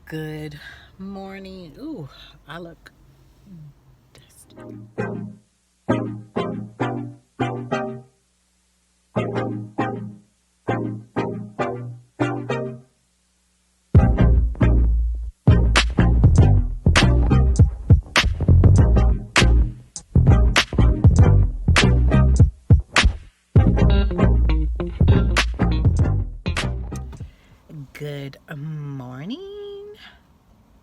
Good morning. Ooh, I look dusty. Good morning,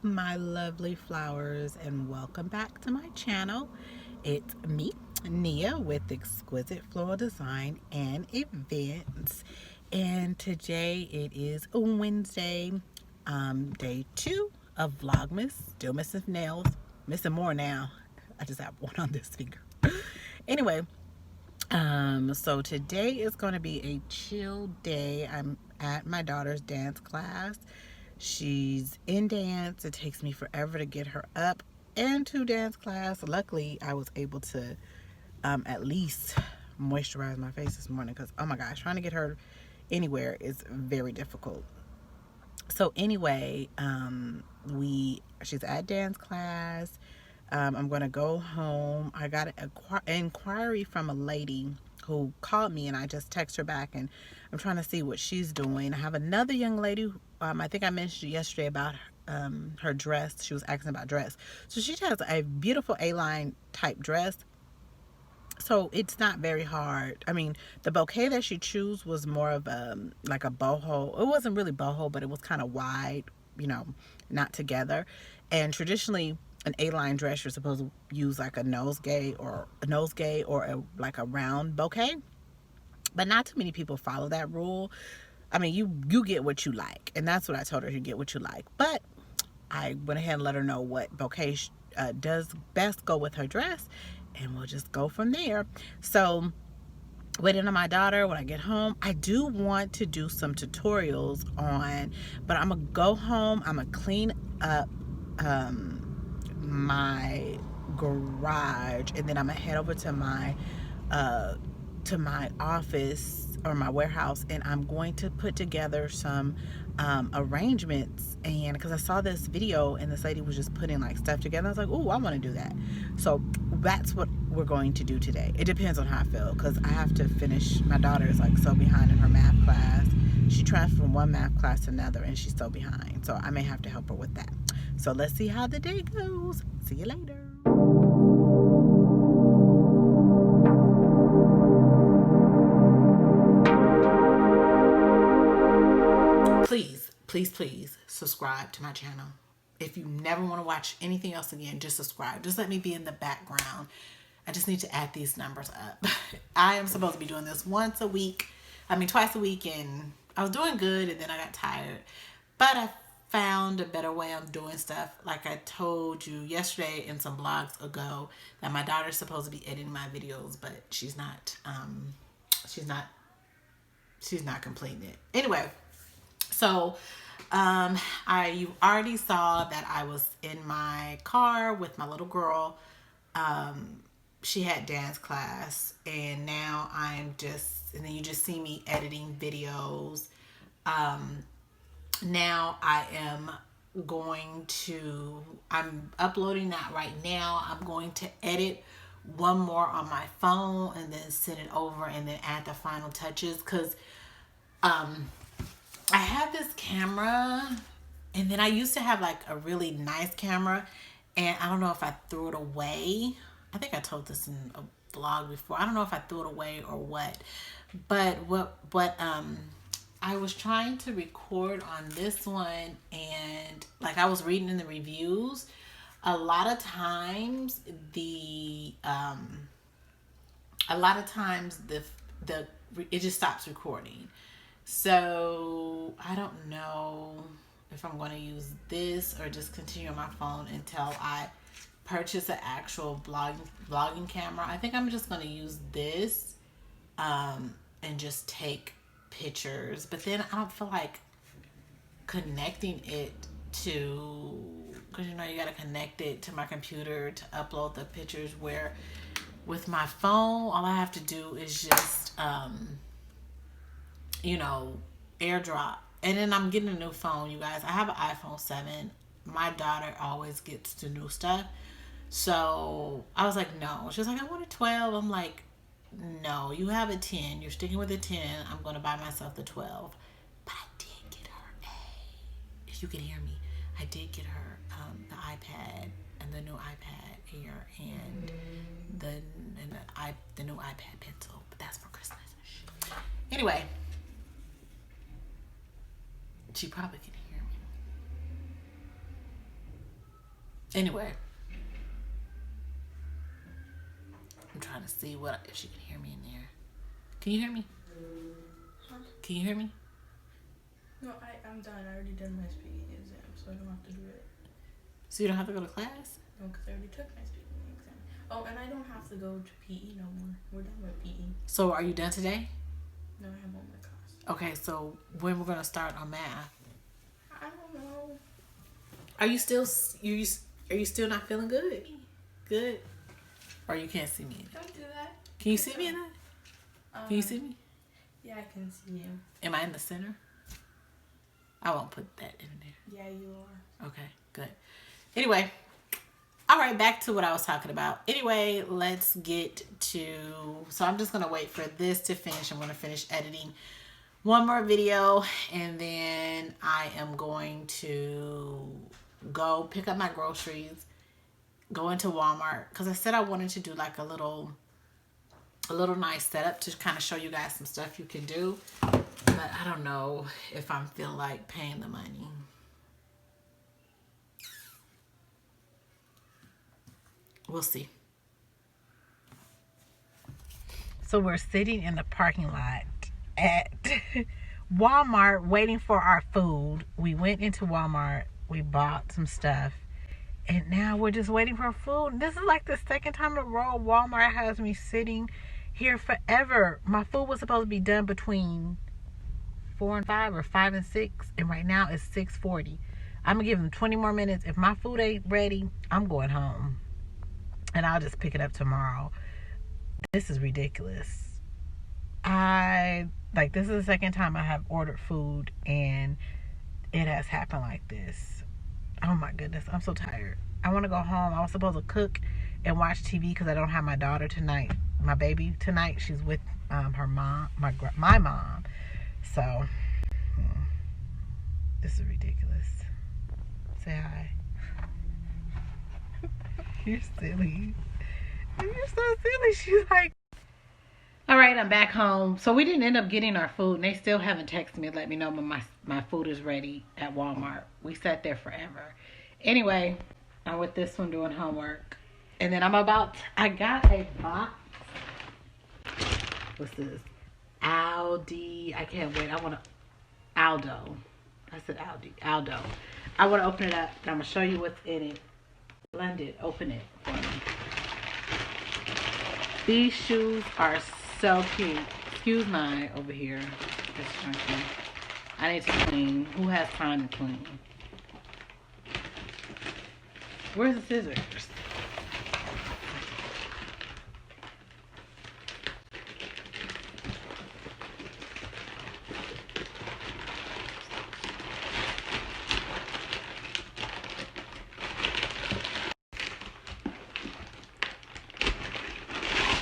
my lovely flowers, and welcome back to my channel. It's me, Nia, with Exquisite Floral Design and Events. And today it is Wednesday, day 2 of Vlogmas. Still missing nails, missing more now. I just have one on this finger. Anyway, so today is going to be a chill day. I'm at my daughter's dance class. She's in dance. It takes me forever to get her up and to dance class. Luckily, I was able to at least moisturize my face this morning because, oh my gosh, trying to get her anywhere is very difficult. So anyway, she's at dance class. I'm gonna go home. I got an inquiry from a lady who called me, and I just text her back, and I'm trying to see what she's doing. I have another young lady. I think I mentioned yesterday about her dress. She was asking about dress. So she has a beautiful A-line type dress. So it's not very hard. I mean, the bouquet that she chose was more of like a boho. It wasn't really boho, but it was kind of wide, you know, not together. And traditionally, an A-line dress, you're supposed to use like a nosegay or like a round bouquet. But not too many people follow that rule. I mean, you get what you like, and that's what I told her. You get what you like. But I went ahead and let her know what bouquet does best go with her dress, and we'll just go from there. So waiting on my daughter when I get home. I do want to do some tutorials on, but I'm gonna go home. I'm gonna clean up my garage, and then I'm gonna head over to my office or my warehouse, and I'm going to put together some arrangements. And because I saw this video and this lady was just putting like stuff together, I was like, oh, I want to do that. So that's what we're going to do today. It depends on how I feel, because I have to finish. My daughter is like so behind in her math class. She transferred from one math class to another, and she's so behind, so I may have to help her with that. So let's see how the day goes. See you later. Please subscribe to my channel. If you never want to watch anything else again, just subscribe. Just let me be in the background. I just need to add these numbers up. I am supposed to be doing this twice a week, and I was doing good, and then I got tired. But I found a better way of doing stuff. Like I told you yesterday and some vlogs ago, that my daughter's supposed to be editing my videos, but she's not completing it. Anyway, so you already saw that I was in my car with my little girl. She had dance class, and now and then you just see me editing videos. Now I'm uploading that right now. I'm going to edit one more on my phone and then send it over and then add the final touches, because I have this camera, and then I used to have like a really nice camera, and I don't know if I threw it away. I think I told this in a vlog before. I don't know if I threw it away or what. But I was trying to record on this one, and like I was reading in the reviews, a lot of times the it just stops recording. So I don't know if I'm going to use this or just continue on my phone until I purchase an actual vlogging camera. I think I'm just going to use this and just take pictures. But then I don't feel like connecting it to, because you got to connect it to my computer to upload the pictures, where with my phone all I have to do is just airdrop And then I'm getting a new phone, you guys. I have an iPhone 7. My daughter always gets the new stuff. So I was like, no. She's like, I want a 12. I'm like, no, you have a 10. You're sticking with a 10. I'm going to buy myself the 12. But I did get her if you can hear me, I did get her the iPad and the new iPad Air and the new iPad Pencil. But that's for Christmas. Anyway, she probably can hear me. Anyway, I'm trying to see if she can hear me in there. Can you hear me? Huh? Can you hear me? No, I'm done. I already done my speaking exam, so I don't have to do it. So you don't have to go to class? No, because I already took my speaking exam. Oh, and I don't have to go to PE no more. We're done with PE. So are you done today? No, I have one more class. Okay, so when we're gonna start on math? I don't know. Are you still not feeling good? Good. Or you can't see me? Don't do that. Can you see me in that? Can you see me? Yeah, I can see you. Am I in the center? I won't put that in there. Yeah, you are. Okay, good. Anyway, all right, back to what I was talking about. Anyway, let's get to, so I'm just going to wait for this to finish. I'm going to finish editing one more video, and then I am going to go pick up my groceries, go into Walmart, because I said I wanted to do like a little nice setup to kind of show you guys some stuff you can do. But I don't know if I'm feeling like paying the money. We'll see. So we're sitting in the parking lot at Walmart waiting for our food. We went into Walmart. We bought some stuff. And now we're just waiting for food. This is like the second time in a row Walmart has me sitting here forever. My food was supposed to be done between 4 and 5 or 5 and 6. And right now it's 6:40. I'm going to give them 20 more minutes. If my food ain't ready, I'm going home. And I'll just pick it up tomorrow. This is ridiculous. This is the second time I have ordered food and it has happened like this. Oh my goodness, I'm so tired. I want to go home. I was supposed to cook and watch TV because I don't have my daughter tonight. My baby tonight. She's with her mom, my mom. So, this is ridiculous. Say hi. You're silly. You're so silly. She's like, all right, I'm back home. So we didn't end up getting our food, and they still haven't texted me to let me know when my food is ready at Walmart. We sat there forever. Anyway, I'm with this one doing homework. And then I got a box. What's this? Aldi. I can't wait. Aldo. I said Aldi. Aldo. I want to open it up, and I'm going to show you what's in it. Blend it. Open it for me. These shoes are so cute. Excuse my over here. It's chunky. I need to clean. Who has time to clean? Where's the scissors?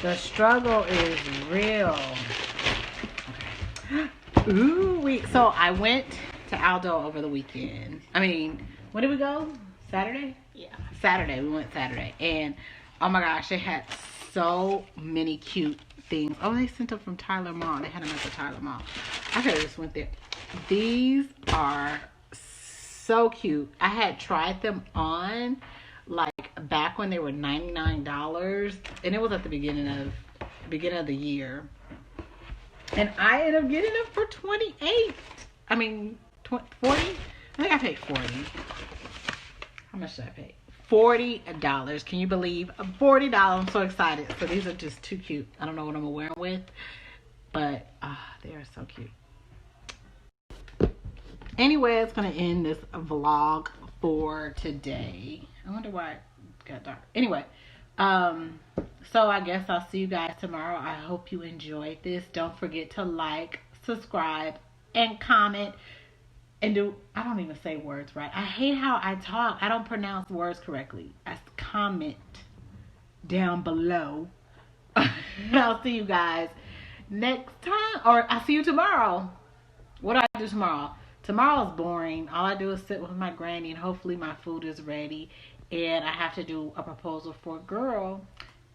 The struggle is real. Okay. Ooh, so I went to Aldo over the weekend. I mean, when did we go? Saturday? Yeah, Saturday. We went Saturday. And, oh my gosh, they had so many cute things. Oh, they sent them from Tyler Mall. They had them at the Tyler Mall. I could have just went there. These are so cute. I had tried them on like back when they were $99, and it was at the beginning of the year, and I ended up getting them for 28. I mean 40. I think I paid 40. How much did I pay? $40. Can you believe $40? I'm so excited. So these are just too cute. I don't know what I'm gonna wear them with, but they are so cute. Anyway, it's gonna end this vlog for today. I wonder why it got dark. Anyway, so I guess I'll see you guys tomorrow. I hope you enjoyed this. Don't forget to like, subscribe, and comment. and do I don't even say words right. I hate how I talk. I don't pronounce words correctly. Comment down below. I'll see you guys next time, or I'll see you tomorrow. What do I do tomorrow? Tomorrow's boring. All I do is sit with my granny, and hopefully my food is ready. And I have to do a proposal for a girl,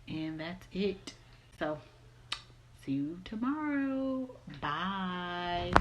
and that's it. So, see you tomorrow. Bye.